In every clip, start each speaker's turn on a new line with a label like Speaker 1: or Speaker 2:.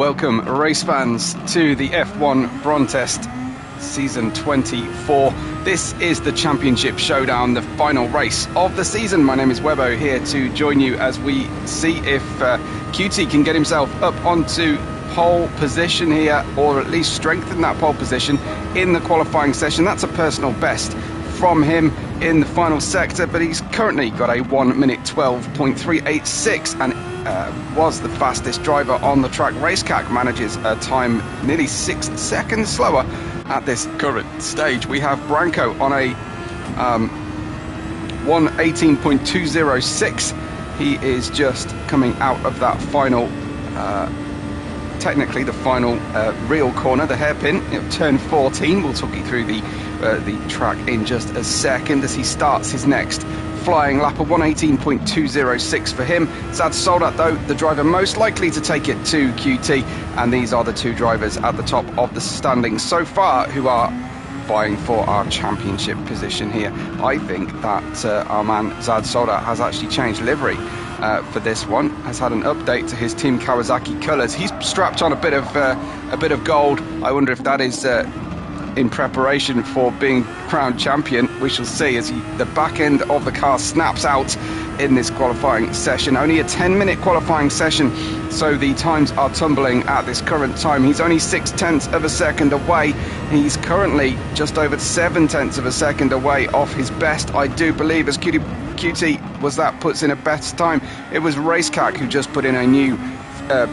Speaker 1: Welcome, race fans, to the F1 Brontest Season 24. This is the Championship Showdown, the final race of the season. My name is Webbo, here to join you as we see if QT can get himself up onto pole position here, or at least strengthen that pole position in the qualifying session. That's a personal best from him in the final sector, but he's currently got a 1 minute 12.386 and was the fastest driver on the track. Raceway manages a time nearly 6 seconds slower at this current stage. We have Branko on a 1:18.206. He is just coming out of that final technically the final real corner, the hairpin of turn 14. We'll talk you through the track in just a second as he starts his next flying lap of 1:18.206 for him. Zad Soldat, though, the driver most likely to take it to QT, and these are the two drivers at the top of the standings so far who are vying for our championship position here. I think that our man Zad Soldat has actually changed livery for this one, has had an update to his Team Kawasaki colours. He's strapped on a bit of gold. I wonder if that is in preparation for being crowned champion. We shall see as the back end of the car snaps out in this qualifying session. Only a 10-minute qualifying session, so the times are tumbling at this current time. He's only 0.6 of a second away. He's currently just over 0.7 of a second away off his best, I do believe, as QT was that puts in a better time. It was Raceway who just put in a new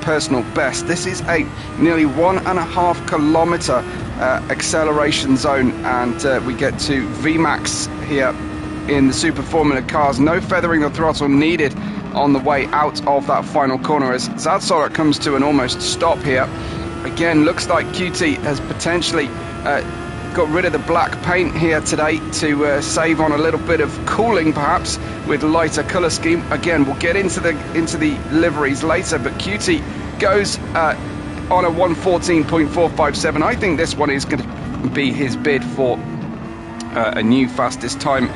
Speaker 1: personal best. This is a nearly 1.5 kilometer acceleration zone, and we get to VMAX here in the Super Formula cars. No feathering the throttle needed on the way out of that final corner as Zad Soldat comes to an almost stop here. Again, looks like QT has potentially got rid of the black paint here today to save on a little bit of cooling, perhaps with lighter colour scheme. Again, we'll get into the liveries later, but QT goes on a 1:14.457. I think this one is going to be his bid for a new fastest time.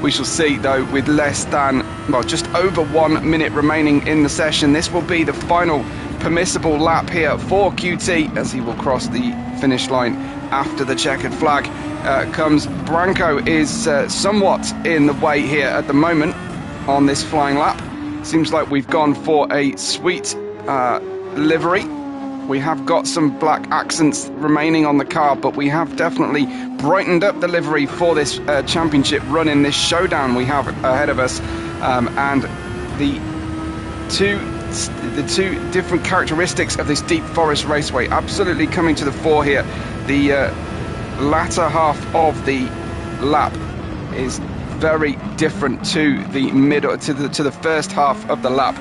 Speaker 1: We shall see, though, with less than, well, just over 1 minute remaining in the session. This will be the final permissible lap here for QT as he will cross the finish line after the checkered flag comes. Branko is somewhat in the way here at the moment on this flying lap. Seems like we've gone for a sweet livery. We have got some black accents remaining on the car, but we have definitely brightened up the livery for this championship run in this showdown we have ahead of us. And the two different characteristics of this deep forest raceway absolutely coming to the fore here. The latter half of the lap is very different to the middle, to the first half of the lap,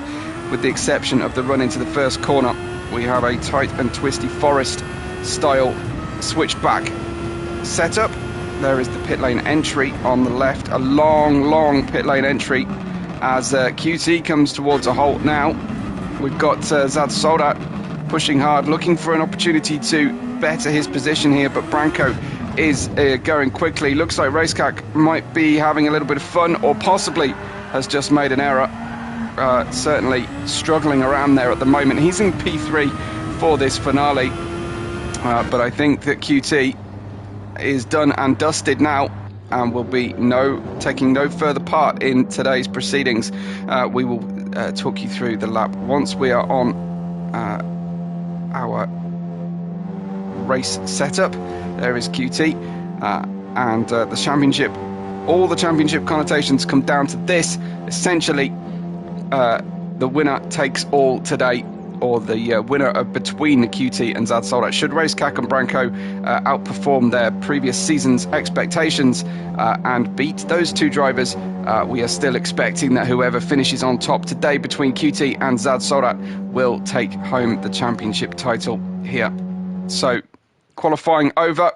Speaker 1: with the exception of the run into the first corner. We have a tight and twisty forest style switchback setup. There is the pit lane entry on the left, a long pit lane entry as QT comes towards a halt now. We've got Zad Soldat pushing hard, looking for an opportunity to better his position here, but Branko is going quickly. Looks like Raceway might be having a little bit of fun, or possibly has just made an error. Certainly struggling around there at the moment. He's in P3 for this finale, but I think that QT is done and dusted now and will be taking no further part in today's proceedings. We will talk you through the lap once we are on our race setup. There is QT and the championship. All the championship connotations come down to this. Essentially, the winner takes all today, or the winner between the QT and Zad Soldat. Should Raceway and Branko outperform their previous season's expectations and beat those two drivers, we are still expecting that whoever finishes on top today between QT and Zad Soldat will take home the championship title here. So, qualifying over.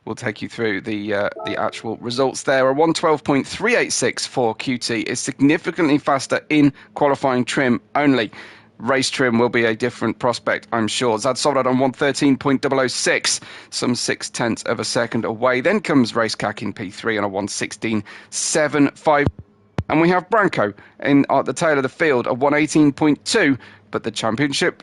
Speaker 1: We'll take you through the actual results there. A 1:12.386 for QT is significantly faster in qualifying trim only. Race trim will be a different prospect, I'm sure. Zad Soldat on 1:13.006, some 0.6 of a second away. Then comes Raceway in P3 on a 1:16.75. And we have Branko at the tail of the field, a 1:18.2, but the championship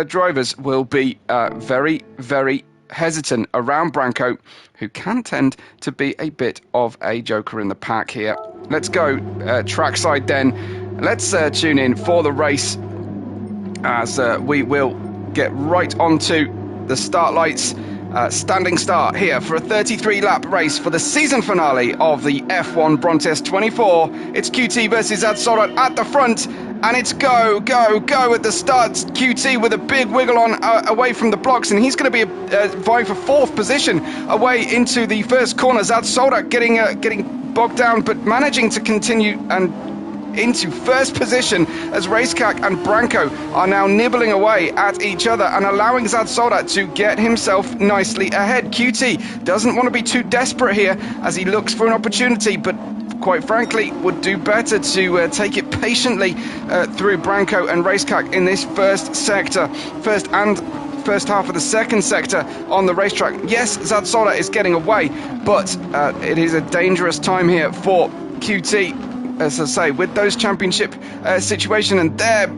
Speaker 1: drivers will be very, very hesitant around Branko, who can tend to be a bit of a joker in the pack here. Let's go trackside then. Let's tune in for the race as we will get right onto the start lights. Standing start here for a 33-lap race for the season finale of the F1 Brontest 24. It's QT versus Adsorat at the front, and it's go, go, go at the start. QT with a big wiggle on away from the blocks, and he's going to be vying for 4th position away into the first corner. Adsorat getting bogged down, but managing to continue and into first position as Racecak and Branko are now nibbling away at each other and allowing Adsorat to get himself nicely ahead. QT doesn't want to be too desperate here as he looks for an opportunity, but quite frankly would do better to take it patiently through Branko and Racecak in this first half of the second sector on the racetrack. Yes, Adsorat is getting away, but it is a dangerous time here for QT. As I say, with those championship situation, and there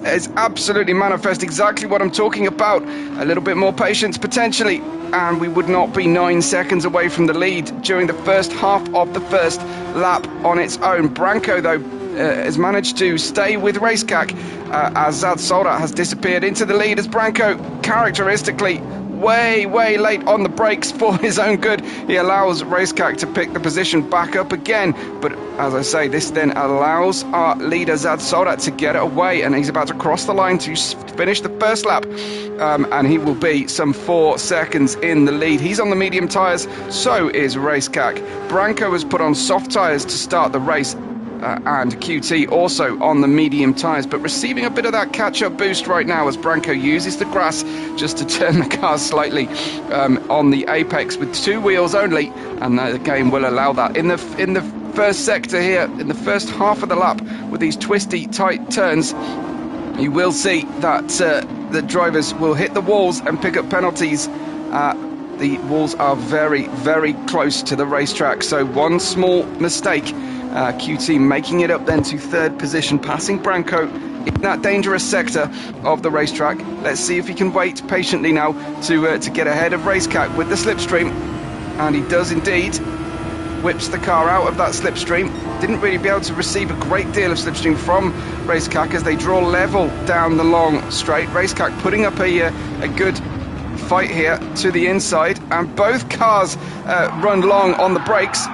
Speaker 1: is absolutely manifest exactly what I'm talking about. A little bit more patience potentially, and we would not be 9 seconds away from the lead during the first half of the first lap on its own. Branko, though, has managed to stay with Racecak as Adsorat has disappeared into the lead, as Branko characteristically way late on the brakes for his own good. He allows Racecak to pick the position back up again, but as I say, this then allows our leader Adsorat to get it away, and he's about to cross the line to finish the first lap, and he will be some 4 seconds in the lead. He's on the medium tyres, so is Racecak. Branko has put on soft tyres to start the race, and QT also on the medium tyres, but receiving a bit of that catch-up boost right now as Branko uses the grass just to turn the car slightly on the apex with 2 wheels only, and the game will allow that. In the first sector here, in the first half of the lap, with these twisty, tight turns, you will see that the drivers will hit the walls and pick up penalties. The walls are very, very close to the racetrack, so one small mistake, QT making it up then to 3rd position, passing Branko in that dangerous sector of the racetrack. Let's see if he can wait patiently now to get ahead of Racecak with the slipstream, and he does indeed. Whips the car out of that slipstream. Didn't really be able to receive a great deal of slipstream from Racecak as they draw level down the long straight. Racecak putting up a good fight here to the inside, and both cars run long on the brakes,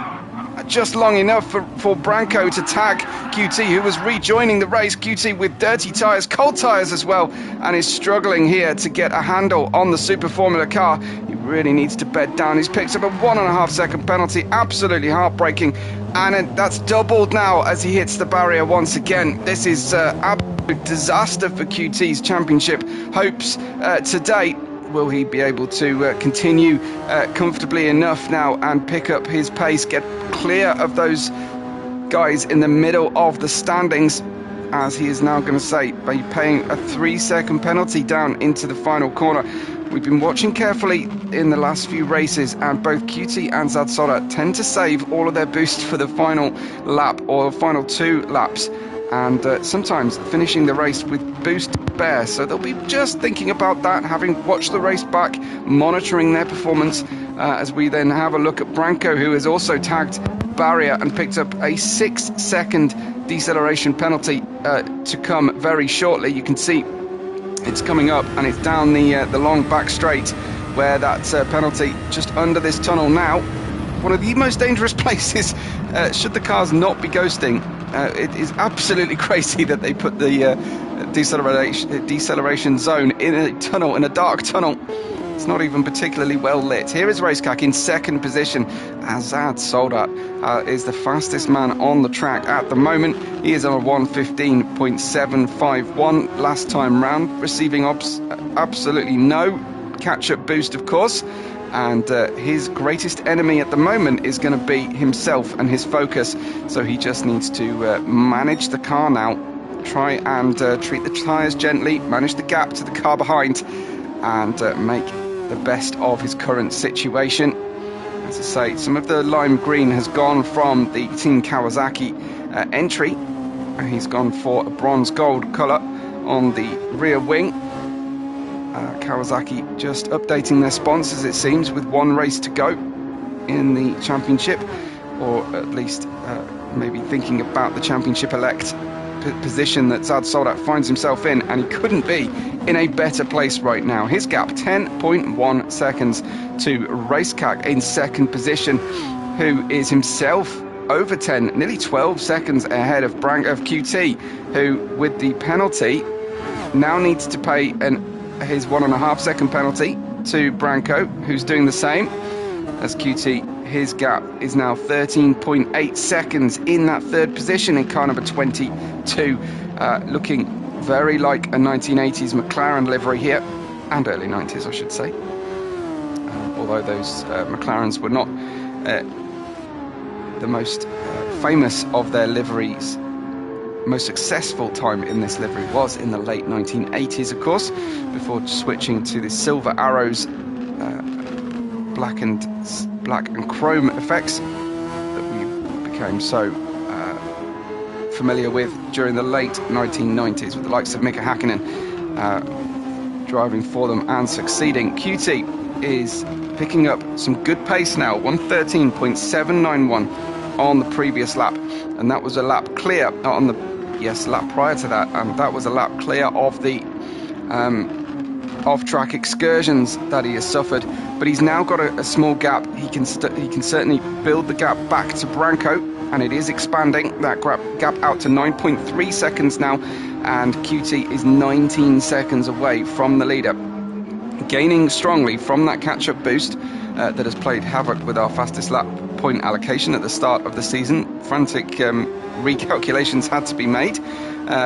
Speaker 1: just long enough for Branko to tag QT, who was rejoining the race. QT with dirty tyres, cold tyres as well, and is struggling here to get a handle on the Super Formula car. He really needs to bed down. He's picked up a 1.5 second penalty, absolutely heartbreaking, and that's doubled now as he hits the barrier once again. This is absolute disaster for QT's championship hopes today. Will he be able to continue comfortably enough now and pick up his pace, get clear of those guys in the middle of the standings, as he is now going to say by paying a 3-second penalty down into the final corner. We've been watching carefully in the last few races, and both QT and Adsorat tend to save all of their boost for the final lap or final 2 laps, and sometimes finishing the race with boost bare. So they'll be just thinking about that, having watched the race back, monitoring their performance, as we then have a look at Branko, who has also tagged barrier and picked up a 6-second deceleration penalty to come very shortly. You can see it's coming up, and it's down the long back straight where that penalty, just under this tunnel now. One of the most dangerous places should the cars not be ghosting. It is absolutely crazy that they put the deceleration zone in a tunnel, in a dark tunnel. It's not even particularly well lit. Here is Racecak in 2nd position. Adsorat is the fastest man on the track at the moment. He is on a 1:15.751 last time round, receiving absolutely no catch-up boost, of course. And his greatest enemy at the moment is going to be himself and his focus. So he just needs to manage the car now, try and treat the tyres gently, manage the gap to the car behind, and make the best of his current situation. As I say, some of the lime green has gone from the Team Kawasaki entry. He's gone for a bronze gold colour on the rear wing, Kawasaki just updating their sponsors, it seems, with one race to go in the championship, or at least maybe thinking about the championship elect position that Zad Soldat finds himself in, and he couldn't be in a better place right now. His gap 10.1 seconds to Racecak in second position, who is himself over 10, nearly 12 seconds ahead of QT, who with the penalty now needs to pay his 1.5 second penalty to Branko, who's doing the same as QT. His gap is now 13.8 seconds in that third position in car number 22, looking very like a 1980s McLaren livery here, and early 90s I should say, although those McLarens were not the most famous of their liveries. Most successful time in this livery was in the late 1980s, of course, before switching to the Silver Arrows black and chrome effects that we became so familiar with during the late 1990s, with the likes of Mika Hakkinen driving for them and succeeding. QT is picking up some good pace now, 113.791 on the previous lap, and that was a lap clear on the lap prior to that, and that was a lap clear of the off-track excursions that he has suffered. But he's now got a small gap. He can certainly build the gap back to Branko, and it is expanding that gap out to 9.3 seconds now, and QT is 19 seconds away from the leader, gaining strongly from that catch-up boost that has played havoc with our fastest lap point allocation at the start of the season. Frantic recalculations had to be made.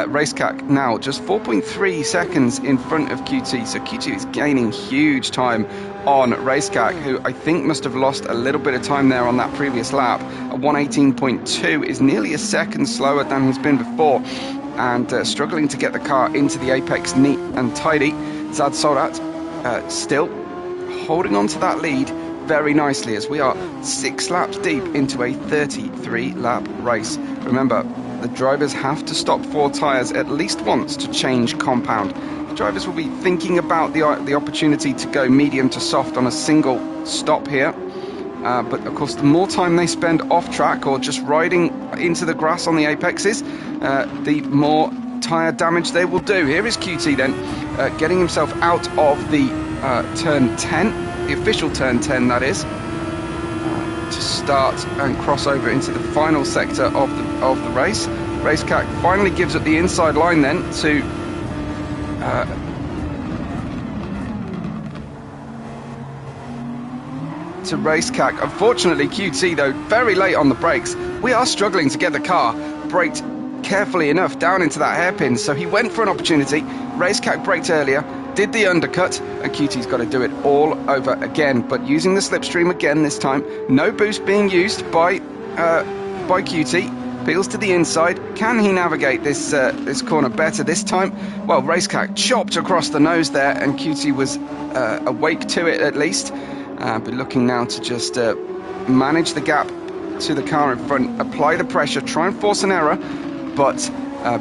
Speaker 1: Racecak now just 4.3 seconds in front of QT, so QT is gaining huge time on Racecak, who I think must have lost a little bit of time there on that previous lap. A 118.2 is nearly a second slower than he's been before, and struggling to get the car into the apex neat and tidy. Zad Soldat still holding on to that lead very nicely, as we are 6 laps deep into a 33-lap race. Remember, the drivers have to stop 4 tyres at least once to change compound. The drivers will be thinking about the opportunity to go medium to soft on a single stop here. But of course, the more time they spend off track or just riding into the grass on the apexes, the more tyre damage they will do. Here is QT then, getting himself out of the turn 10, the official turn 10 that is, to start and cross over into the final sector of the race. Racecak finally gives up the inside line then to Racecak. Unfortunately, QT though very late on the brakes. We are struggling to get the car braked carefully enough down into that hairpin, so he went for an opportunity. Racecak braked earlier, did the undercut, and QT's got to do it all over again, but using the slipstream again this time. No boost being used by QT. Peels to the inside. Can he navigate this corner better this time? Well, Racecak chopped across the nose there, and QT was awake to it at least. But looking now to just manage the gap to the car in front, apply the pressure, try and force an error, but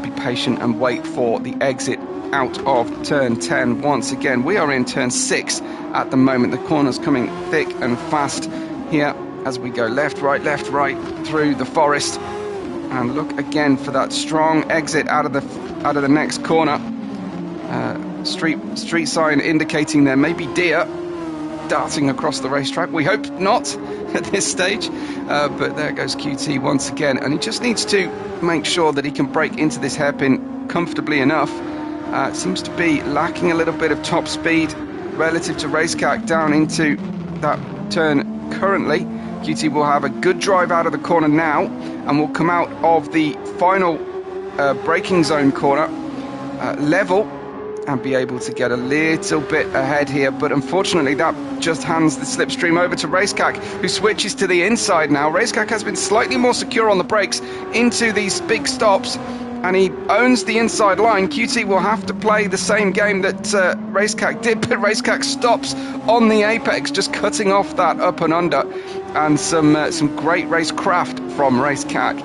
Speaker 1: be patient and wait for the exit out of turn 10 once again. We are in turn 6 at the moment. The corner's coming thick and fast here as we go left, right through the forest. And look again for that strong exit out of the next corner. Street sign indicating there may be deer darting across the racetrack. We hope not at this stage, but there goes QT once again, and he just needs to make sure that he can break into this hairpin comfortably enough. Seems to be lacking a little bit of top speed relative to Racecak down into that turn currently. QT will have a good drive out of the corner now, and will come out of the final braking zone corner level and be able to get a little bit ahead here, but unfortunately that just hands the slipstream over to Racecak, who switches to the inside now. Racecak has been slightly more secure on the brakes into these big stops, and he owns the inside line. QT will have to play the same game that Racecak did, but Racecak stops on the apex, just cutting off that up and under, and some great racecraft from Racecak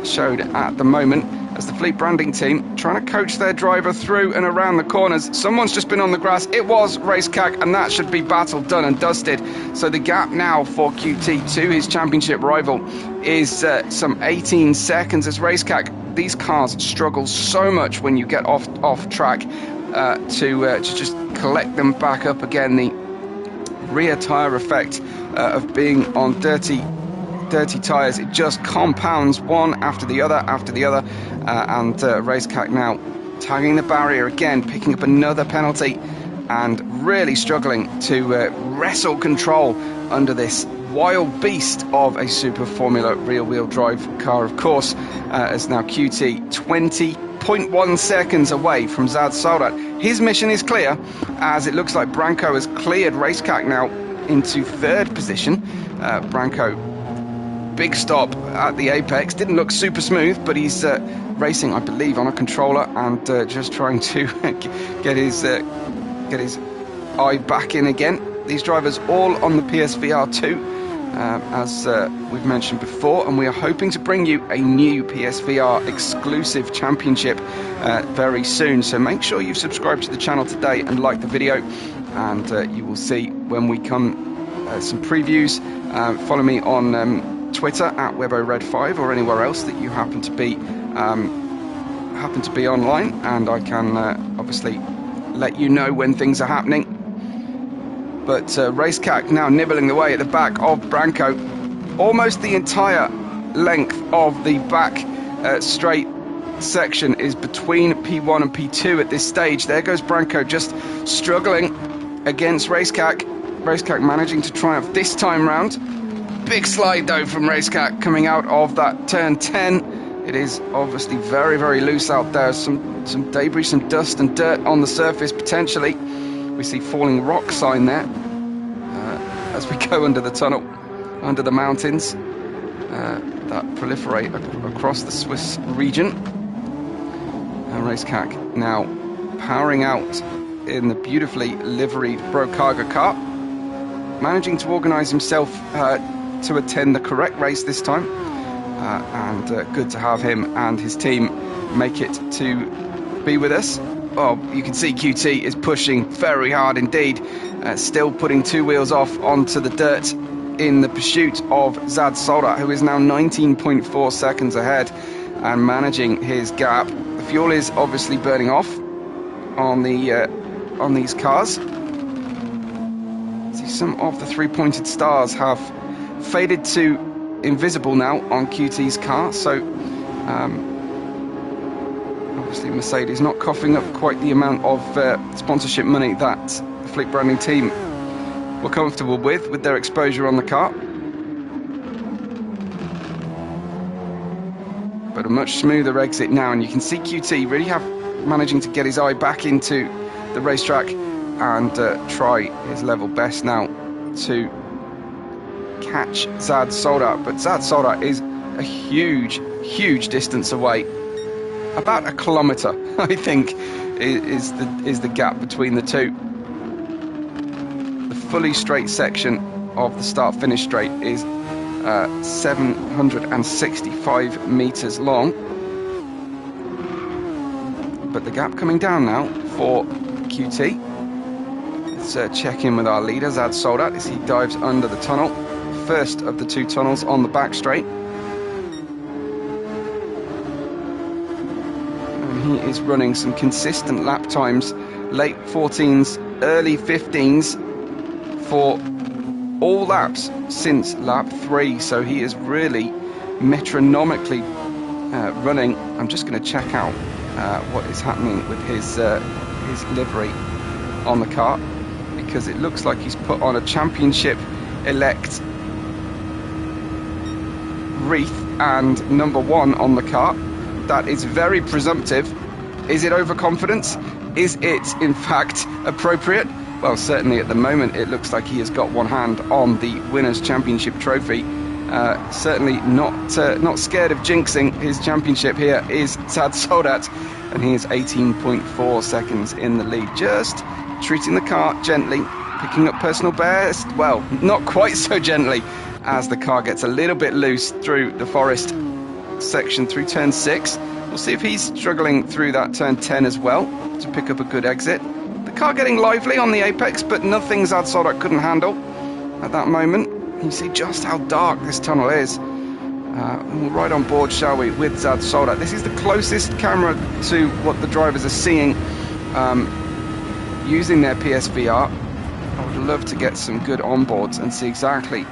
Speaker 1: showed at the moment. as the Fleet Branding team trying to coach their driver through and around the corners. Someone's just been on the grass. It was Raceway, and that should be battle done and dusted. So the gap now for QT to his championship rival is some 18 seconds as Raceway. These cars struggle so much when you get off track to just collect them back up again. The rear tyre effect of being on dirty tyres, it just compounds one after the other and Raceway now tagging the barrier again, picking up another penalty and really struggling to wrestle control under this wild beast of a Super Formula rear-wheel drive car. Of course, as now QT 20.1 seconds away from Zad Soldat. His mission is clear, as it looks like Branco has cleared Raceway now into third position. Branco, big stop at the apex, didn't look super smooth, but he's racing, I believe, on a controller and just trying to get his eye back in again. These drivers all on the PSVR 2, as we've mentioned before, and we are hoping to bring you a new PSVR exclusive championship very soon. So make sure you've subscribed to the channel today and like the video, and you will see when we come some previews. Follow me on Twitter at WebORed5 or anywhere else that you happen to be online, and I can obviously let you know when things are happening. But Raceway now nibbling away at the back of Branco. Almost the entire length of the back straight section is between P1 and P2 at this stage. There goes Branco, just struggling against Raceway. Raceway managing to triumph this time round. Big slide though from Raceway coming out of that turn 10. It is obviously very, very loose out there. Some debris, some dust and dirt on the surface potentially. We see falling rock sign there as we go under the tunnel, under the mountains that proliferate across the Swiss region. And Raceway now powering out in the beautifully liveried Brokaga car, managing to organise himself to attend the correct race this time, and good to have him and his team make it to be with us. Oh, you can see QT is pushing very hard indeed, still putting two wheels off onto the dirt in the pursuit of Zad Soldat, who is now 19.4 seconds ahead and managing his gap. The fuel is obviously burning off on these cars. See, some of the three-pointed stars have faded to invisible now on QT's car, so obviously Mercedes not coughing up quite the amount of sponsorship money that the Fleet Branding team were comfortable with their exposure on the car. But a much smoother exit now, and you can see QT really managing to get his eye back into the racetrack and try his level best now to catch Zad Soldat. But Zad Soldat is a huge distance away. About a kilometre, I think, is the gap between the two. The fully straight section of the start-finish straight is 765 metres long. But the gap coming down now for QT. Let's check in with our leader, Zad Soldat, as he dives under the tunnel. First of the two tunnels on the back straight. He is running some consistent lap times, late 14s, early 15s for all laps since lap 3, so he is really metronomically running. I'm just going to check out what is happening with his livery on the car, because it looks like he's put on a championship elect wreath and number 1 on the car. That is very presumptive. Is it overconfidence? Is it in fact appropriate? Well, certainly at the moment it looks like he has got one hand on the Winners' Championship trophy. Certainly not scared of jinxing his championship. Here is Zad Soldat, and he is 18.4 seconds in the lead. Just treating the car gently, picking up personal best. Well, not quite so gently, as the car gets a little bit loose through the forest section through turn 6. We'll see if he's struggling through that turn 10 as well to pick up a good exit. The car getting lively on the apex, but nothing Zad Soldat couldn't handle at that moment. You see just how dark this tunnel is. We'll ride on board, shall we, with Zad Soldat. This is the closest camera to what the drivers are seeing using their PSVR. I would love to get some good onboards and see exactly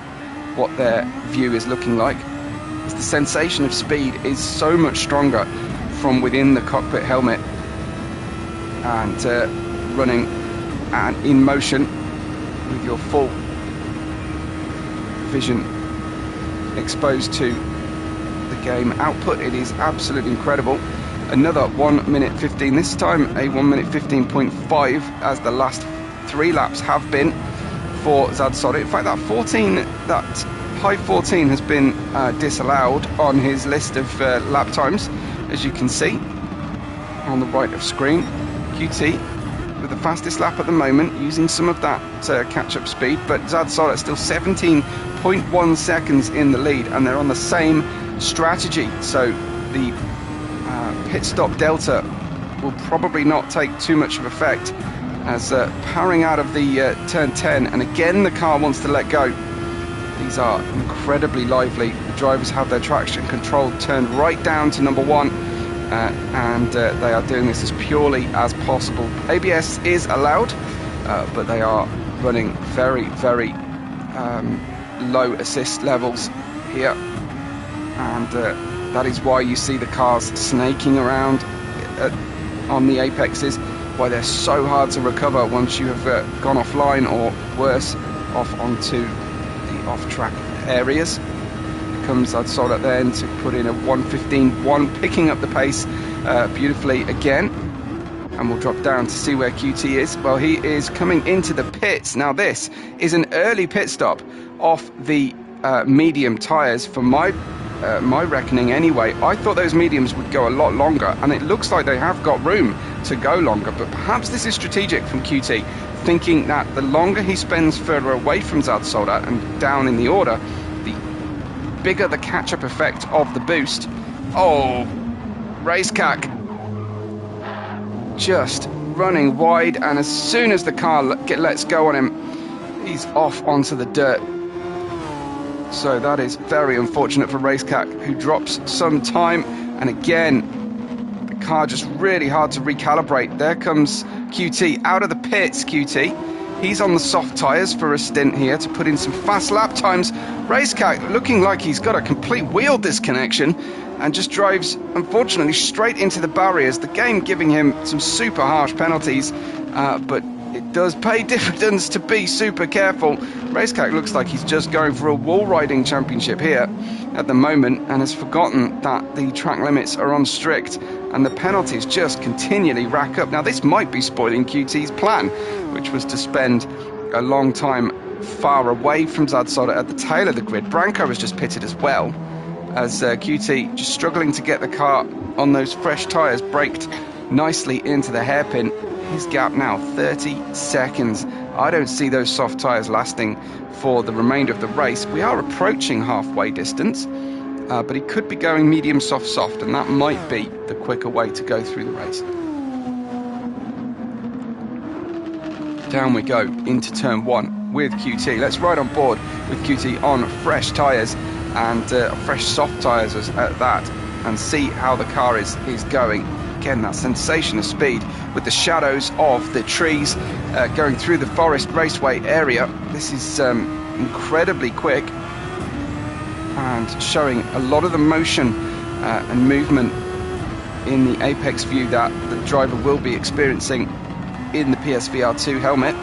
Speaker 1: what their view is looking like. As the sensation of speed is so much stronger from within the cockpit helmet and running and in motion with your full vision exposed to the game output. It is absolutely incredible. Another 1 minute 15, this time a 1 minute 15.5, as the last 3 laps have been for Zad Soldat. In fact, that high 14 has been disallowed on his list of lap times, as you can see on the right of screen. QT with the fastest lap at the moment, using some of that catch-up speed, but Zad Soldat still 17.1 seconds in the lead, and they're on the same strategy, so the pit stop delta will probably not take too much of effect, as powering out of the turn 10, and again the car wants to let go. These are incredibly lively. The drivers have their traction control turned right down to number 1, and they are doing this as purely as possible. ABS is allowed, but they are running very, very low assist levels here, and that is why you see the cars snaking around on the apexes, why they're so hard to recover once you have gone offline, or worse, off onto the off-track areas. Comes Zad Soldat then to put in a 1:15.1, picking up the pace beautifully again, and we'll drop down to see where QT is. Well, he is coming into the pits. Now this is an early pit stop off the medium tyres for my reckoning anyway. I thought those mediums would go a lot longer, and it looks like they have got room to go longer, but perhaps this is strategic from QT, thinking that the longer he spends further away from Zad Soldat and down in the order, the bigger the catch-up effect of the boost. Oh, Racecack just running wide, and as soon as the car lets go on him, he's off onto the dirt. So that is very unfortunate for Racecack, who drops some time, and again the car just really hard to recalibrate. There comes QT out of the pits. QT, he's on the soft tyres for a stint here to put in some fast lap times. Racecack looking like he's got a complete wheel disconnection and just drives, unfortunately, straight into the barriers. The game giving him some super harsh penalties, but it does pay dividends to be super careful. Racecack looks like he's just going for a wall riding championship here at the moment, and has forgotten that the track limits are on strict and the penalties just continually rack up. Now this might be spoiling QT's plan, which was to spend a long time far away from Zad Soldat at the tail of the grid. Branko has just pitted as well, as QT just struggling to get the car on those fresh tyres, braked nicely into the hairpin. His gap now 30 seconds. I don't see those soft tyres lasting for the remainder of the race. We are approaching halfway distance, but he could be going medium soft soft, and that might be the quicker way to go through the race. Down we go into turn 1 with QT. Let's ride on board with QT on fresh tyres, and fresh soft tyres at that, and see how the car is going. Again, that sensation of speed with the shadows of the trees going through the Forest Raceway area. This is incredibly quick, and showing a lot of the motion and movement in the apex view that the driver will be experiencing in the PSVR 2 helmet.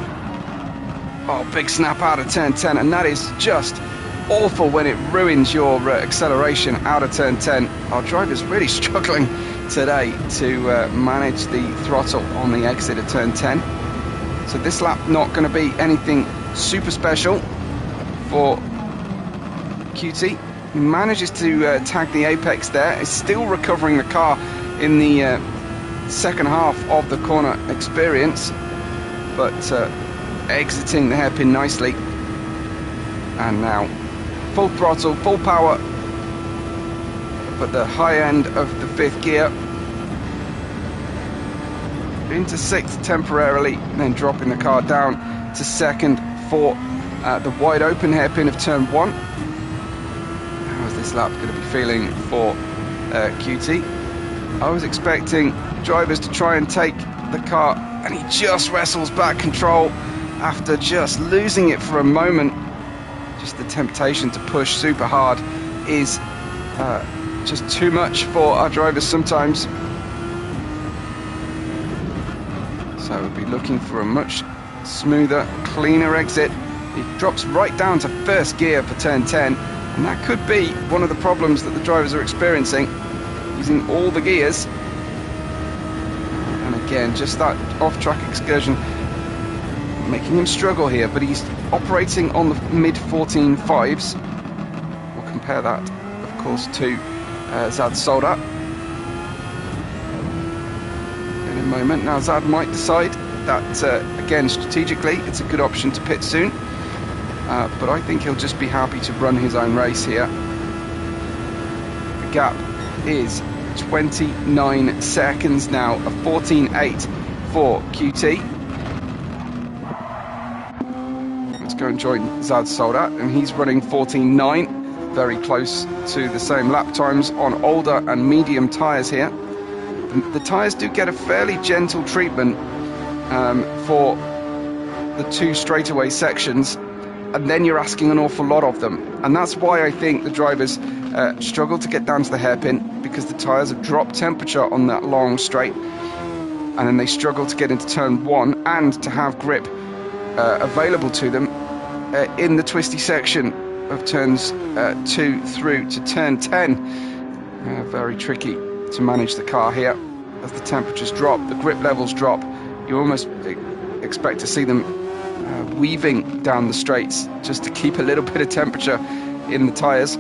Speaker 1: Oh, big snap out of turn 10, and that is just awful when it ruins your acceleration out of turn 10. Our driver's really struggling today to manage the throttle on the exit of turn 10. So this lap not going to be anything super special for QT. He manages to tag the apex there. Is still recovering the car in the second half of the corner experience, but exiting the hairpin nicely. And now full throttle, full power, but the high end of the 5th gear, into 6th temporarily, and then dropping the car down to 2nd for the wide open hairpin of turn 1. How's this lap going to be feeling for QT? I was expecting drivers to try and take the car, and he just wrestles back control after just losing it for a moment. Just the temptation to push super hard is just too much for our drivers sometimes. So we'll be looking for a much smoother, cleaner exit. He drops right down to 1st gear for turn 10, and that could be one of the problems that the drivers are experiencing, using all the gears. And again, just that off-track excursion making him struggle here, but he's operating on the mid-14.5s. We'll compare that, of course, to Zad Soldat in a moment. Now Zad might decide that, again, strategically, it's a good option to pit soon, but I think he'll just be happy to run his own race here. The gap is 29 seconds now, a 14.8 for QT. Let's go and join Zad Soldat, and he's running 14.9, very close to the same lap times on older and medium tyres here. The tyres do get a fairly gentle treatment for the 2 straightaway sections, and then you're asking an awful lot of them, and that's why I think the drivers struggle to get down to the hairpin, because the tyres have dropped temperature on that long straight, and then they struggle to get into turn 1 and to have grip available to them in the twisty section of turns 2 through to turn 10. Very tricky to manage the car here as the temperatures drop, the grip levels drop. You almost expect to see them weaving down the straights just to keep a little bit of temperature in the tyres.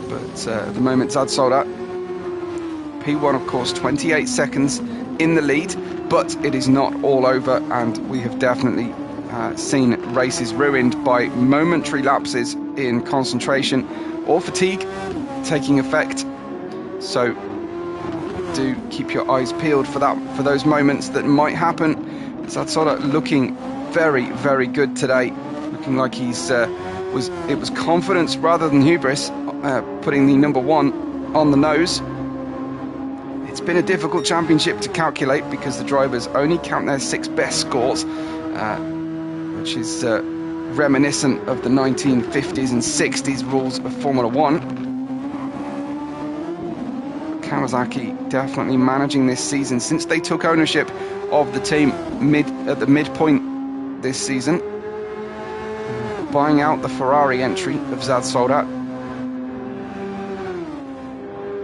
Speaker 1: But at the moment, Zad Soldat, P1 of course 28 seconds in the lead, but it is not all over, and we have definitely seen races ruined by momentary lapses in concentration or fatigue taking effect. So do keep your eyes peeled for that, for those moments that might happen. Zad Soldat looking very, very good today, looking like he's it was confidence rather than hubris putting the number 1 on the nose. It's been a difficult championship to calculate because the drivers only count their 6 best scores, which is reminiscent of the 1950s and 60s rules of Formula 1. Kawasaki definitely managing this season since they took ownership of the team at the midpoint this season, buying out the Ferrari entry of Zad Soldat,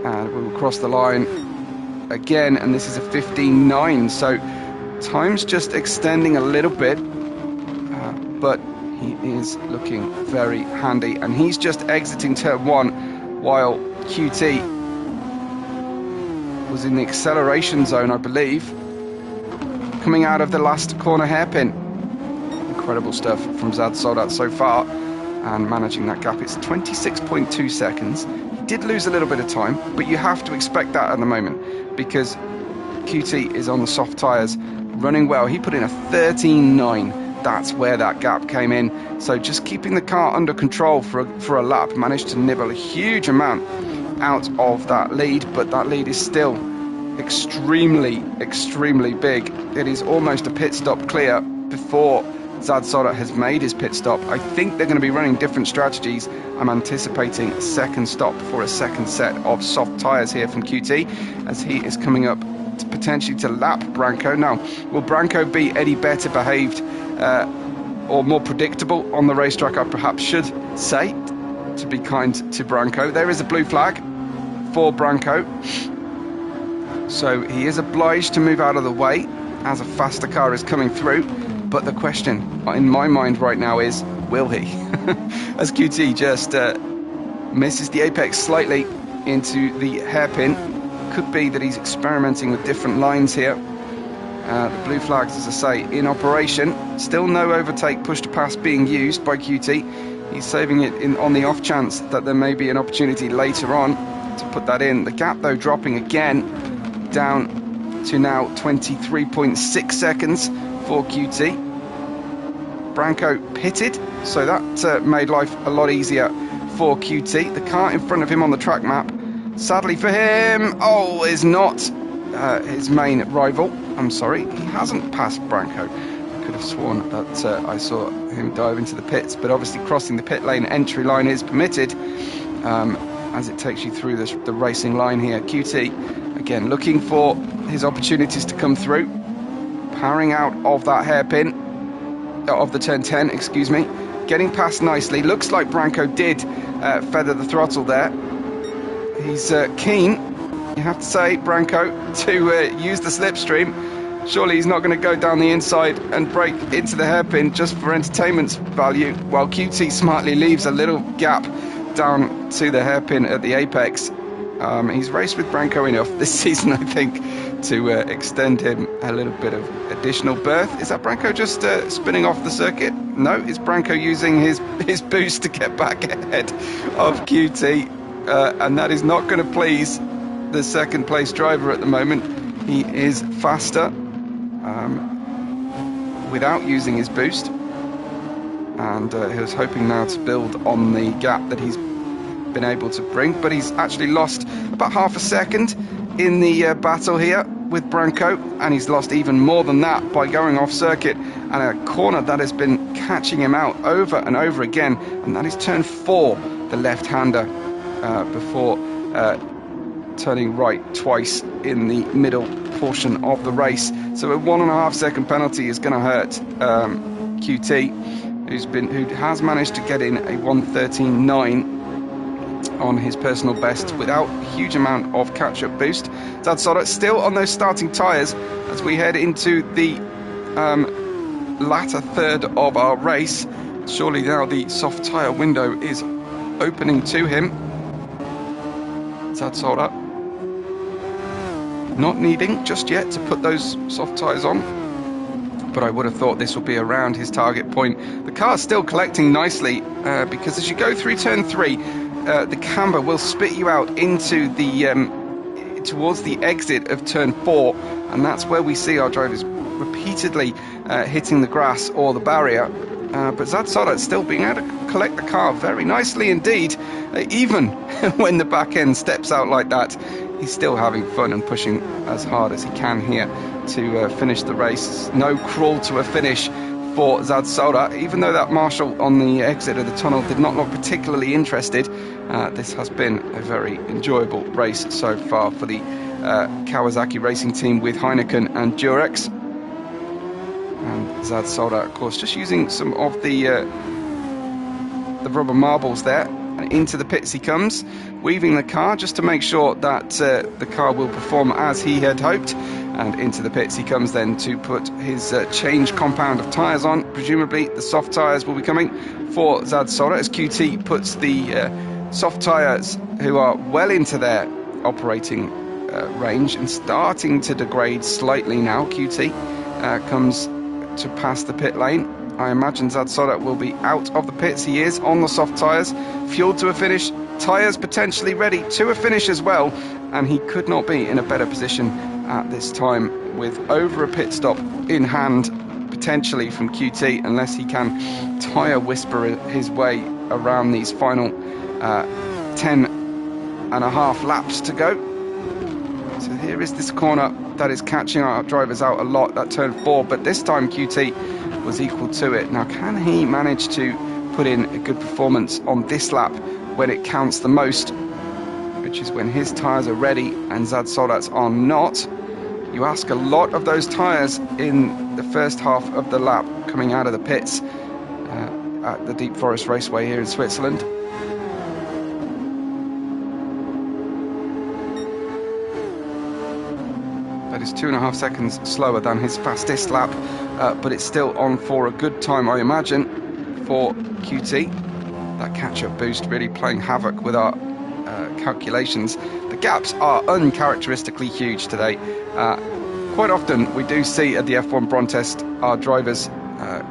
Speaker 1: and we will cross the line again, and this is a 15.9, so time's just extending a little bit, but he is looking very handy, and he's just exiting turn 1 while QT was in the acceleration zone, I believe, coming out of the last corner hairpin. Incredible stuff from Zad Soldat so far, and managing that gap. It's 26.2 seconds. He did lose a little bit of time, but you have to expect that at the moment because QT is on the soft tyres, running well. He put in a 13.9. That's where that gap came in. So just keeping the car under control for a lap, managed to nibble a huge amount out of that lead, but that lead is still extremely, extremely big. It is almost a pit stop clear before Zad Soldat has made his pit stop. I think they're going to be running different strategies. I'm anticipating a second stop for a second set of soft tyres here from QT as he is coming up to potentially to lap Branco. Now, will Branco be any better behaved or more predictable on the racetrack, I perhaps should say, to be kind to Branco? There is a blue flag for Branco, so he is obliged to move out of the way as a faster car is coming through. But the question in my mind right now is, will he? As QT just misses the apex slightly into the hairpin. Could be that he's experimenting with different lines here. The blue flags, as I say, in operation. Still no overtake push to pass being used by QT. He's saving it on the off chance that there may be an opportunity later on to put that in. The gap, though, dropping again down to now 23.6 seconds for QT. Branko pitted, so that made life a lot easier for QT. The car in front of him on the track map, sadly for him, is not his main rival. I'm sorry, he hasn't passed Branko. I could have sworn that I saw him dive into the pits, but obviously crossing the pit lane entry line is permitted as it takes you through the racing line here. QT, again, looking for his opportunities to come through, powering out of that hairpin, of the turn 10, excuse me, getting past nicely. Looks like Branko did feather the throttle there. He's keen, you have to say, Branko, to use the slipstream. Surely he's not going to go down the inside and break into the hairpin just for entertainment's value, while QT smartly leaves a little gap down to the hairpin at the apex. He's raced with Branko enough this season, I think, to extend him a little bit of additional berth. Is that Branko just spinning off the circuit? No, it's Branko using his boost to get back ahead of QT, and that is not going to please the second place driver at the moment. He is faster without using his boost, and he was hoping now to build on the gap that he's been able to bring, but he's actually lost about half a second in the battle here with Branko, and he's lost even more than that by going off circuit and a corner that has been catching him out over and over again, and that is turn 4, the left-hander, before turning right twice in the middle portion of the race. So a 1.5 second penalty is going to hurt QT, who has managed to get in a 1:13.9 on his personal best without a huge amount of catch-up boost. Zadsoda still on those starting tyres as we head into the latter third of our race. Surely now the soft tyre window is opening to him. Zadsoda not needing just yet to put those soft tyres on, but I would have thought this would be around his target point. The car's still collecting nicely because as you go through turn 3, the camber will spit you out into the towards the exit of turn 4, and that's where we see our drivers repeatedly hitting the grass or the barrier. But Zadsoda still being able to collect the car very nicely indeed, even when the back end steps out like that. He's still having fun and pushing as hard as he can here to finish the race. No crawl to a finish for Zadsoda, even though that marshal on the exit of the tunnel did not look particularly interested. This has been a very enjoyable race so far for the Kawasaki racing team with Heineken and Durex. And Zadsoda, of course, just using some of the rubber marbles there, and into the pits he comes, weaving the car just to make sure that the car will perform as he had hoped. And into the pits he comes then to put his change compound of tyres on. Presumably the soft tyres will be coming for Zadsoda as QT puts the soft tyres, who are well into their operating range and starting to degrade slightly now. QT comes to pass the pit lane. I imagine Zadsoda will be out of the pits. He is on the soft tyres, fueled to a finish, tyres potentially ready to a finish as well, and he could not be in a better position at this time, with over a pit stop in hand potentially from QT, unless he can tyre whisper his way around these final 10.5 laps to go. So here is this corner that is catching our drivers out a lot, that turn 4, but this time QT was equal to it. Now, can he manage to put in a good performance on this lap when it counts the most, which is when his tyres are ready and Zadsoda's are not? You ask a lot of those tyres in the first half of the lap coming out of the pits at the Deep Forest Raceway here in Switzerland. That is 2.5 seconds slower than his fastest lap, but it's still on for a good time, I imagine, for QT. That catch-up boost really playing havoc with our calculations. The gaps are uncharacteristically huge today. Quite often we do see at the F1 Brontest our drivers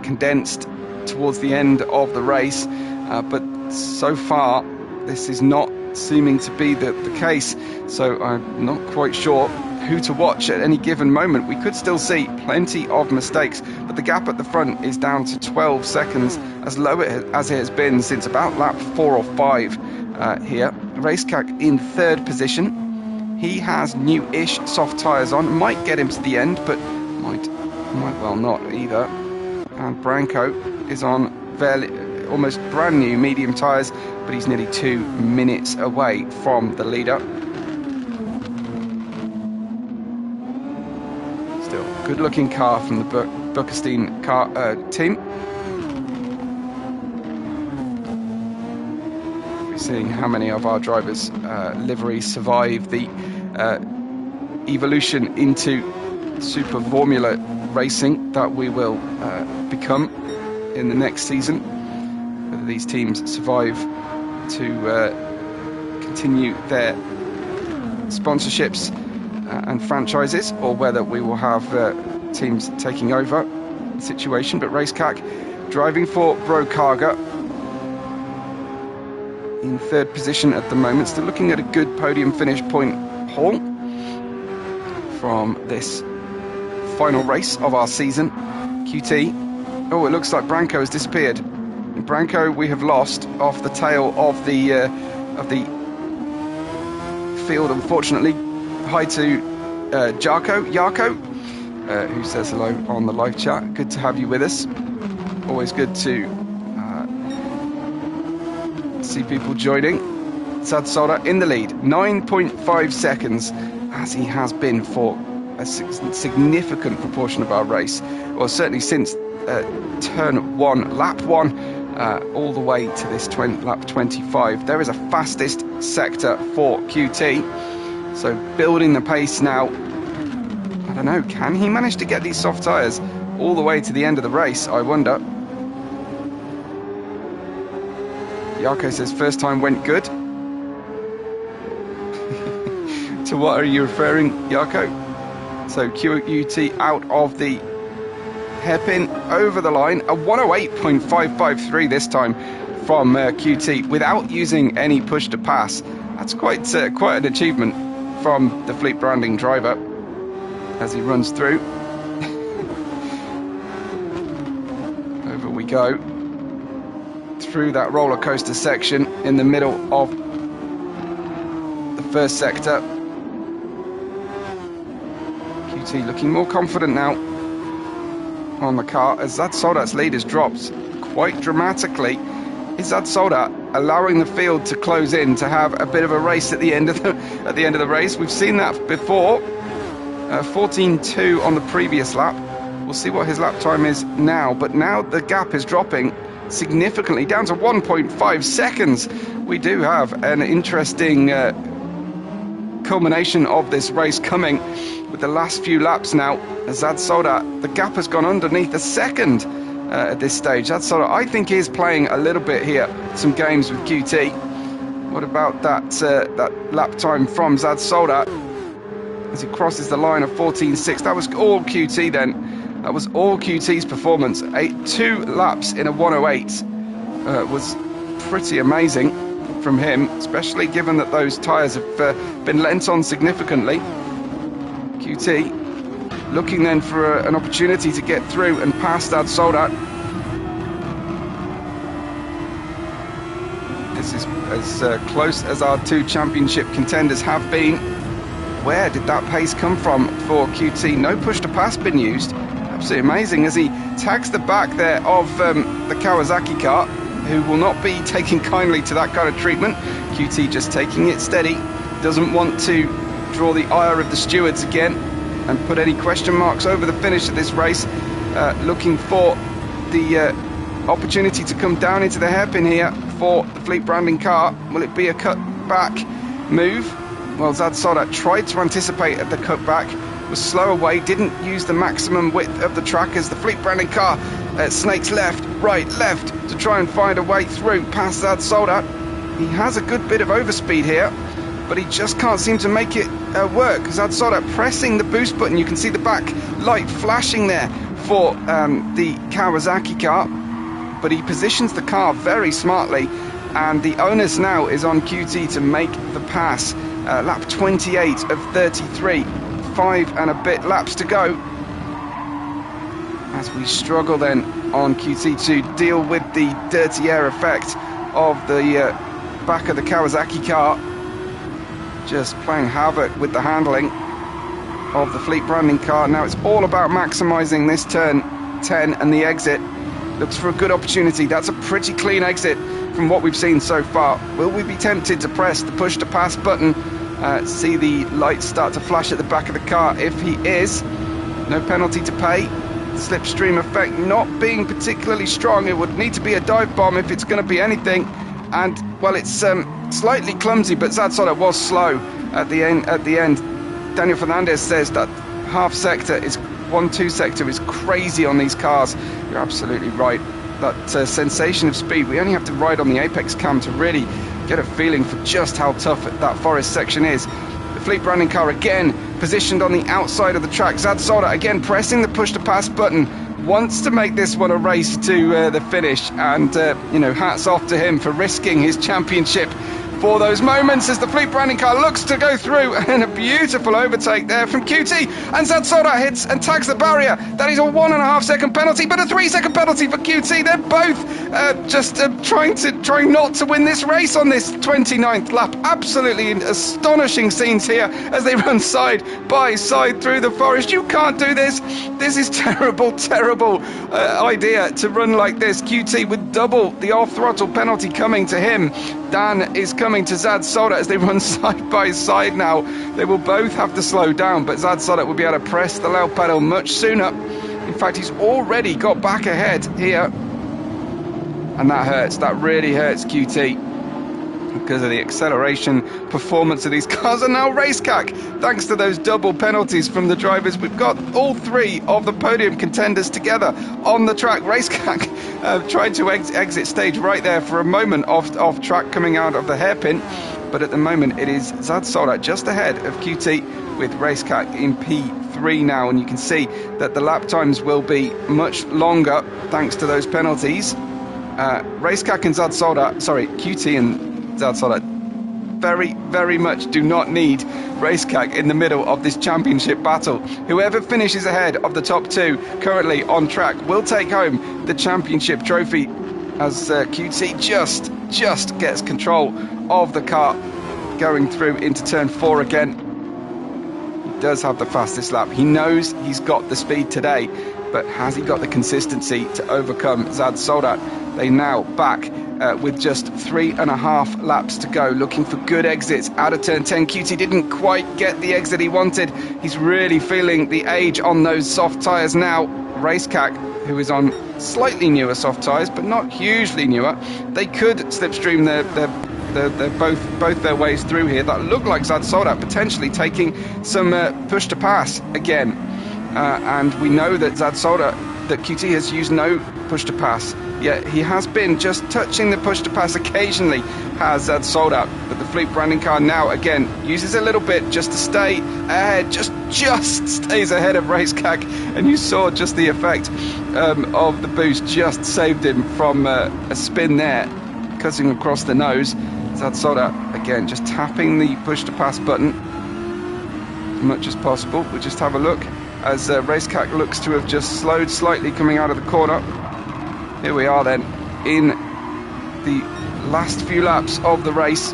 Speaker 1: condensed towards the end of the race, but so far this is not seeming to be the case, so I'm not quite sure who to watch at any given moment. We could still see plenty of mistakes, but the gap at the front is down to 12 seconds, as low as it has been since about lap 4 or 5 here. Raceway in third position. He has new-ish soft tyres on, might get him to the end, but might well not either. And Branco is on almost brand new medium tyres, but he's nearly 2 minutes away from the leader. Still, good looking car from the Buckerstein car team. We're seeing how many of our drivers' liveries survive the evolution into Super Formula racing that we will become in the next season. Whether these teams survive to continue their sponsorships and franchises, or whether we will have teams taking over the situation. But Raceway driving for Brocarga in third position at the moment, still looking at a good podium finish point haul from this final race of our season. QT. Oh, it looks like Branco has disappeared. Branco we have lost off the tail of the field, unfortunately. Hi to Jarko, who says hello on the live chat. Good to have you with us. Always good to see people joining. Zadsoda in the lead, 9.5 seconds, as he has been for a significant proportion of our race. Well, certainly since turn 1, lap 1, all the way to this lap 25. There is a fastest sector for QT. So building the pace now. I don't know, can he manage to get these soft tyres all the way to the end of the race? I wonder. Jarko says first time went good. To what are you referring, Jarko? So QT out of the hairpin, over the line. A 108.553 this time from QT without using any push to pass. That's quite an achievement from the Fleet Branding driver as he runs through. Over we go through that roller coaster section in the middle of the first sector. QT looking more confident now on the car as Zadsoda's lead has dropped quite dramatically. Is Zadsoda allowing the field to close in to have a bit of a race at the end of the race? We've seen that before. 14.2 on the previous lap. We'll see what his lap time is now, but now the gap is dropping significantly down to 1.5 seconds. We do have an interesting culmination of this race coming with the last few laps now. Zadsoda, the gap has gone underneath a second at this stage. Zadsoda, I think, is playing a little bit here, some games with QT. What about that lap time from Zadsoda as he crosses the line of 14.6? That was all QT then. That was all QT's performance. 2 laps in a 108 was pretty amazing from him, especially given that those tyres have been lent on significantly. QT looking then for an opportunity to get through and pass that Zadsoda. This is as close as our 2 championship contenders have been. Where did that pace come from for QT? No push to pass been used. Absolutely amazing as he tags the back there of the Kawasaki car, who will not be taking kindly to that kind of treatment. QT just taking it steady, doesn't want to draw the ire of the stewards again and put any question marks over the finish of this race. Looking for the opportunity to come down into the hairpin here for the Fleet Branding car. Will it be a cut back move? Well, Zadsoda tried to anticipate at the cut back, was slow away, didn't use the maximum width of the track as the Fleet Branding car snakes left, right, left to try and find a way through past Zadsoda. He has a good bit of overspeed here, but he just can't seem to make it work. Zadsoda pressing the boost button. You can see the back light flashing there for the Kawasaki car, but he positions the car very smartly, and the onus now is on QT to make the pass. Lap 28 of 33, 5 and a bit laps to go, as we struggle then on QT to deal with the dirty air effect of the back of the Kawasaki car, just playing havoc with the handling of the Fleet branding car. Now it's all about maximising this turn 10 and the exit. Looks for a good opportunity. That's a pretty clean exit from what we've seen so far. Will we be tempted to press the push to pass button? See the lights start to flash at the back of the car. If he is, no penalty to pay. Slipstream effect not being particularly strong. It would need to be a dive bomb if it's going to be anything. And well, it's slightly clumsy, but Zadsoda was slow at the end. Daniel Fernandez says that half sector is 1-2 sector is crazy on these cars. You're absolutely right. That sensation of speed, we only have to ride on the apex cam to really get a feeling for just how tough that forest section is. The Fleet branding car again positioned on the outside of the track. Zadsoda again pressing the push to pass button, wants to make this one a race to the finish, and you know, hats off to him for risking his championship for those moments as the Fleet branding car looks to go through, and a beautiful overtake there from QT, and Zadsoda hits and tags the barrier. That is a 1.5 second penalty, but a 3 second penalty for QT. They're both just trying not to win this race on this 29th lap. Absolutely astonishing scenes here as they run side by side through the forest. You can't do this. This is terrible idea to run like this. QT with double the off throttle penalty coming to him. Dan is coming to Zadsoda as they run side by side now. They will both have to slow down, but Zadsoda will be able to press the loud pedal much sooner. In fact, he's already got back ahead here, and that hurts. That really hurts QT because of the acceleration performance of these cars. And now Racecack, thanks to those double penalties from the drivers, we've got all three of the podium contenders together on the track. Racecack tried to exit stage right there for a moment off track coming out of the hairpin, but at the moment it is Zadsoda just ahead of QT with Racecack in P3 now, and you can see that the lap times will be much longer thanks to those penalties. Racecack and Zadsoda, sorry, QT and Zadsoda very much do not need Racecack in the middle of this championship battle. Whoever finishes ahead of the top two currently on track will take home the championship trophy, as QT just gets control of the car going through into turn 4 again. He does have the fastest lap. He knows he's got the speed today, but has he got the consistency to overcome Zadsoda? They now back with just 3.5 laps to go, looking for good exits out of turn 10. QT didn't quite get the exit he wanted. He's really feeling the age on those soft tyres now. Racecack, who is on slightly newer soft tyres, but not hugely newer, they could slipstream both their ways through here. That looked like Zadsoda potentially taking some push to pass again. And we know that that QT has used no push to pass, yet he has been just touching the push to pass occasionally, has Zadsoda. But the Fleet branding car now again uses a little bit just to stay ahead, just stays ahead of Racecack, and you saw just the effect of the boost just saved him from a spin there, cutting across the nose. Zadsoda again just tapping the push to pass button as much as possible. We'll just have a look as Racecack looks to have just slowed slightly coming out of the corner. Here we are then in the last few laps of the race.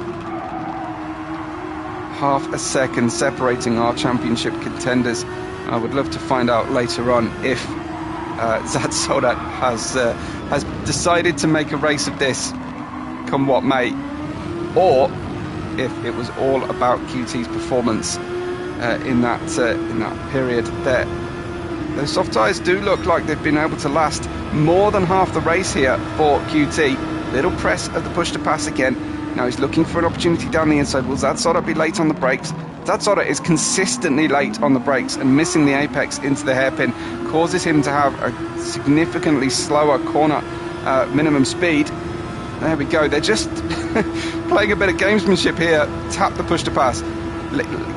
Speaker 1: Half a second separating our championship contenders. I would love to find out later on if Zadsoda has decided to make a race of this come what may, or if it was all about QT's performance in that period there. Those soft tyres do look like they've been able to last more than half the race here for QT. Little press of the push to pass again. Now he's looking for an opportunity down the inside. Will Zadsoda be late on the brakes? Zadsoda is consistently late on the brakes, and missing the apex into the hairpin causes him to have a significantly slower corner minimum speed. There we go. They're just playing a bit of gamesmanship here. Tap the push to pass.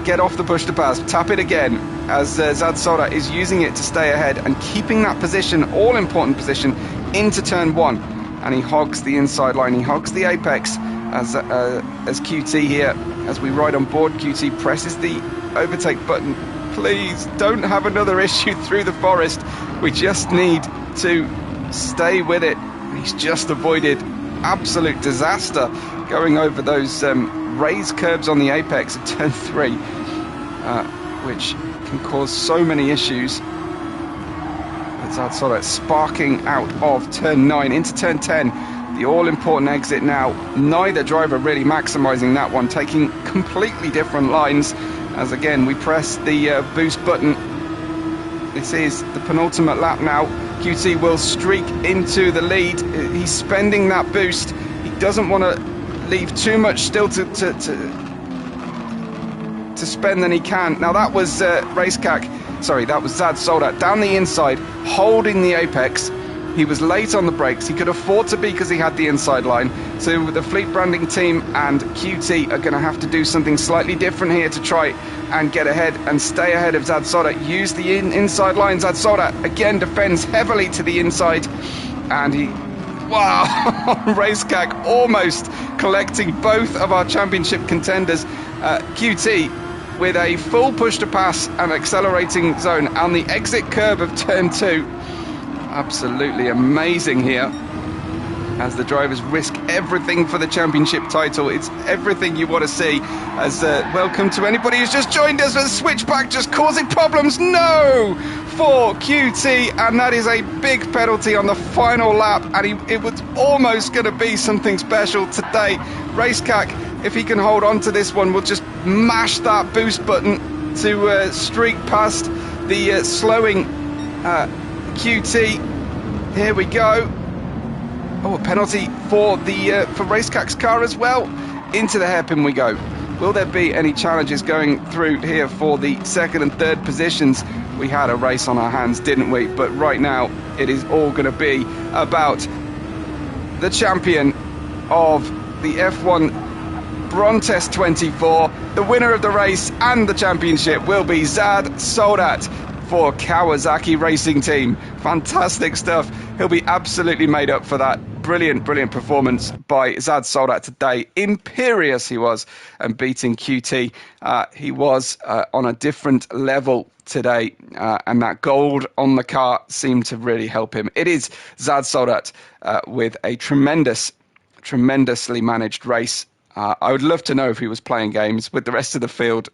Speaker 1: Get off the push to pass, tap it again, as Zadsoda is using it to stay ahead and keeping that position, all-important position, into turn 1. And he hogs the inside line, he hogs the apex as QT here, as we ride on board. QT presses the overtake button Please don't have another issue through the forest. We just need to stay with it. He's just avoided absolute disaster going over those raised curbs on the apex of turn 3, which can cause so many issues. That's sparking out of turn 9 into turn 10, the all-important exit now. Neither driver really maximising that one, taking completely different lines as again we press the boost button. This is the penultimate lap now. QT will streak into the lead. He's spending that boost. He doesn't want to leave too much still to spend than he can. Now that was that was Zad Soldat down the inside, holding the apex. He was late on the brakes. He could afford to be because he had the inside line. So the Fleet Branding team and QT are going to have to do something slightly different here to try and get ahead and stay ahead of Zad Soldat. Use the inside line. Zad Soldat again defends heavily to the inside, and wow, Racecag almost collecting both of our championship contenders. QT with a full push to pass and accelerating zone on the exit curb of turn 2. Absolutely amazing here as the drivers risk everything for the championship title. It's everything you want to see. As welcome to anybody who's just joined us. The switchback just causing problems. No, for QT, and that is a big penalty on the final lap, and it was almost going to be something special today. Racecag, if he can hold on to this one, will just mash that boost button to streak past the slowing QT. Here we go. Oh, a penalty for Racecag's car as well. Into the hairpin we go. Will there be any challenges going through here for the second and third positions? We had a race on our hands, didn't we? But right now it is all going to be about the champion of the F1 Brontest 24. The winner of the race and the championship will be Zad Soldat for Kawasaki Racing Team. Fantastic stuff. He'll be absolutely made up for that. Brilliant performance by Zad Soldat today. Imperious he was, and beating QT. He was on a different level today, and that gold on the car seemed to really help him. It is Zad Soldat with a tremendously managed race. I would love to know if he was playing games with the rest of the field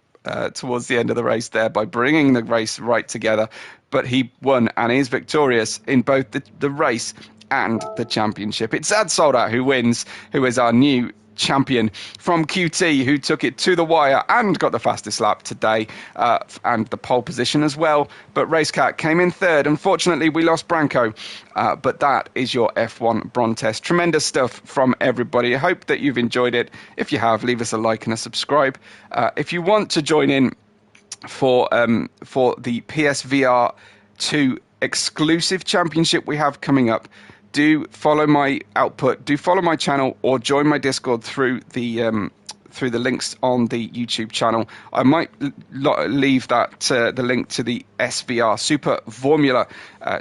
Speaker 1: towards the end of the race there by bringing the race right together. But he won and is victorious in both the race and the championship. It's Zad Soldat who wins, who is our new champion from QT, who took it to the wire and got the fastest lap today, and the pole position as well. But Racecag came in third. Unfortunately, we lost Branko, but that is your F1 Brontest. Tremendous stuff from everybody. I hope that you've enjoyed it. If you have, leave us a like and a subscribe. If you want to join in for the PSVR 2 exclusive championship we have coming up, do follow my output, do follow my channel, or join my Discord through the links on the YouTube channel. I might leave that the link to the SVR Super Formula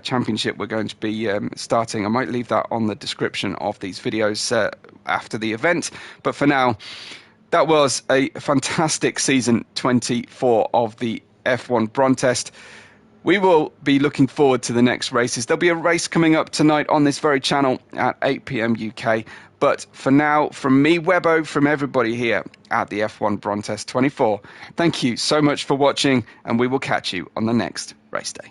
Speaker 1: Championship we're going to be starting. I might leave that on the description of these videos after the event. But for now, that was a fantastic season 24 of the F1 Brontest. We will be looking forward to the next races. There'll be a race coming up tonight on this very channel at 8 p.m. UK. But for now, from me, Webbo, from everybody here at the F1 Brontest 24, thank you so much for watching, and we will catch you on the next race day.